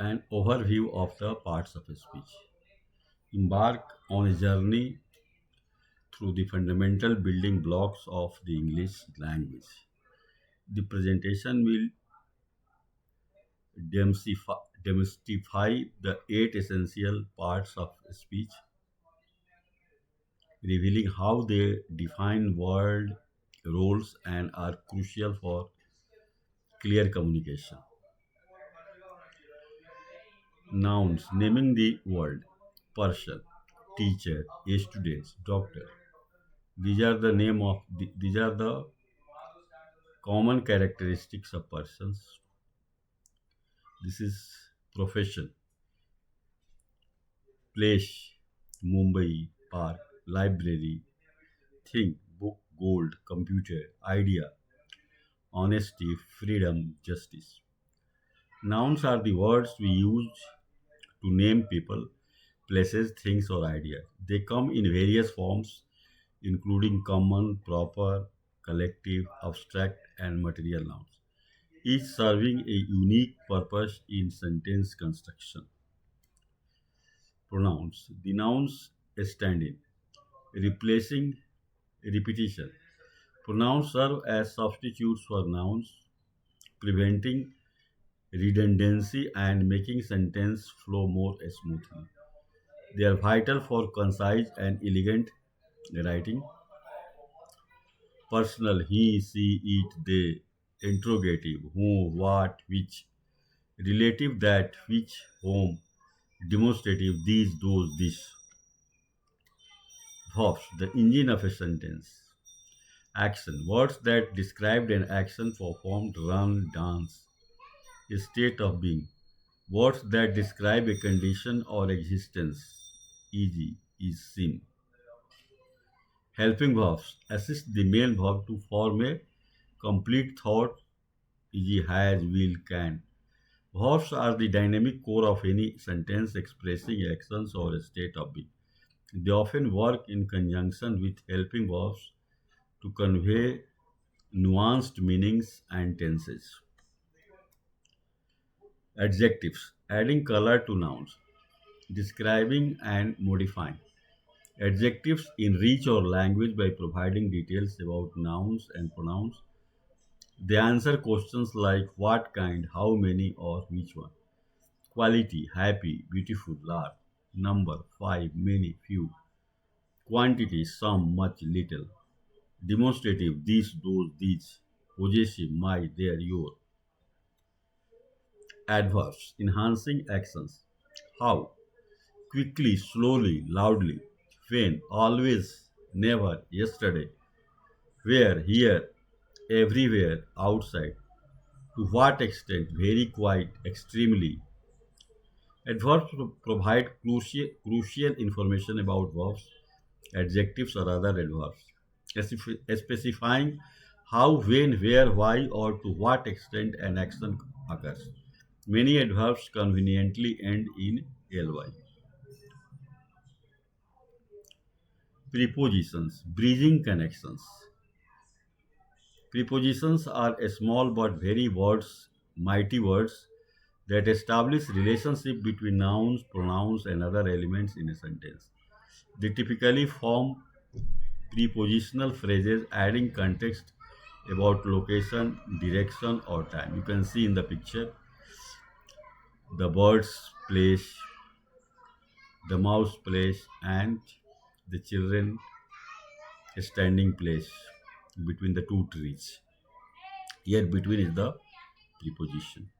An overview of the parts of a speech. Embark on a journey through the fundamental building blocks of the English language. The presentation will demystify the eight essential parts of speech, revealing how they define word roles and are crucial for clear communication. Nouns naming the world: person, teacher, a student, doctor. These are the common characteristics of persons. This is profession, place, Mumbai, park, library, thing, book, gold, computer, idea, honesty, freedom, justice. Nouns are the words we use to name people, places, things, or ideas. They come in various forms, including common, proper, collective, abstract, and material nouns, each serving a unique purpose in sentence construction. Pronouns. The nouns stand in, replacing repetition. Pronouns serve as substitutes for nouns, preventing redundancy and making sentence flow more smoothly. They are vital for concise and elegant writing. Personal: he, she, it, they. Interrogative: who, what, which. Relative: that, which, whom. Demonstrative: these, those, this. Verbs: the engine of a sentence. Action: words that describe an action performed, run, dance. A state of being: words that describe a condition or existence, e.g., is seen. Helping verbs assist the main verb to form a complete thought, e.g., has, will, can. Verbs are the dynamic core of any sentence expressing actions or a state of being. They often work in conjunction with helping verbs to convey nuanced meanings and tenses. Adjectives: adding color to nouns, describing and modifying. Adjectives enrich our language by providing details about nouns and pronouns. They answer questions like what kind, how many, or which one. Quality: happy, beautiful, large. Number: five, many, few. Quantity: some, much, little. Demonstrative: these, those, these. Possessive: my, their, your. Adverbs: enhancing actions. How: quickly, slowly, loudly. When: always, never, yesterday. Where: here, everywhere, outside. To what extent: very, quite, extremely. Adverbs provide crucial information about verbs, adjectives, or other adverbs, specifying how, when, where, why, or to what extent an action occurs. Many adverbs conveniently end in ly. Prepositions, bridging connections. Prepositions are a small but very mighty words that establish relationship between nouns, pronouns, and other elements in a sentence. They typically form prepositional phrases adding context about location, direction, or time. You can see in the picture the bird's place, the mouse place, and the children standing place between the two trees. Here, between is the preposition.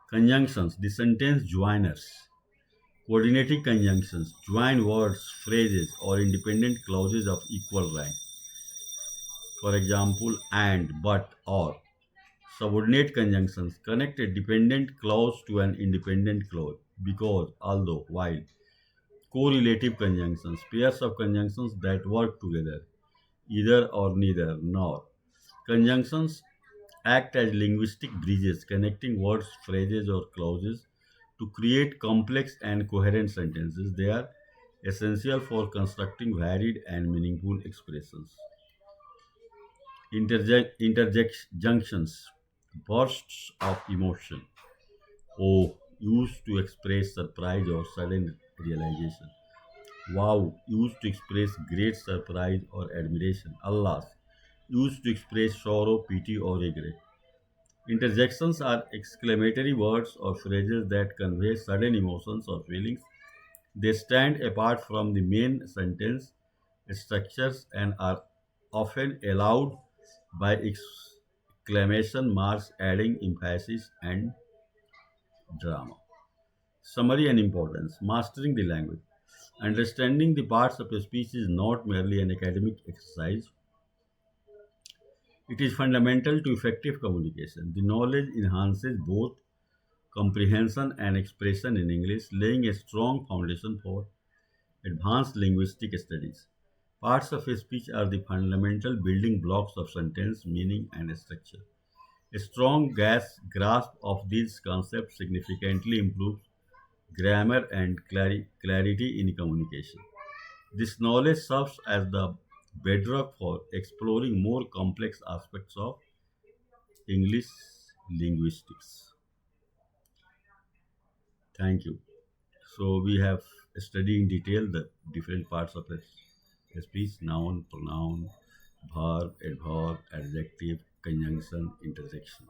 Conjunctions, the sentence joiners. Coordinating conjunctions join words, phrases, or independent clauses of equal rank. For example, and, but, or. Subordinate conjunctions connect a dependent clause to an independent clause: because, although, while. Correlative conjunctions, pairs of conjunctions that work together: either or neither, nor. Conjunctions act as linguistic bridges connecting words, phrases, or clauses to create complex and coherent sentences. They are essential for constructing varied and meaningful expressions. Interjunctions, bursts of emotion. Oh, used to express surprise or sudden realization. Wow, used to express great surprise or admiration. Allah, used to express sorrow, pity, or regret. Interjections are exclamatory words or phrases that convey sudden emotions or feelings. They stand apart from the main sentence structures and are often allowed by exclamation marks, adding emphasis and drama. Summary and importance: mastering the language. Understanding the parts of a speech is not merely an academic exercise, it is fundamental to effective communication. The knowledge enhances both comprehension and expression in English, laying a strong foundation for advanced linguistic studies. Parts of a speech are the fundamental building blocks of sentence meaning and structure. A strong grasp of these concepts significantly improves grammar and clarity in communication. This knowledge serves as the bedrock for exploring more complex aspects of English linguistics. Thank you. So we have studied in detail the different parts of a speech: noun, pronoun, verb, adverb, adjective, conjunction, interjection.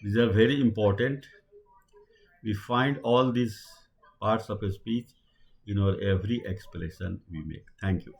These are very important. We find all these parts of a speech in our every expression we make. Thank you.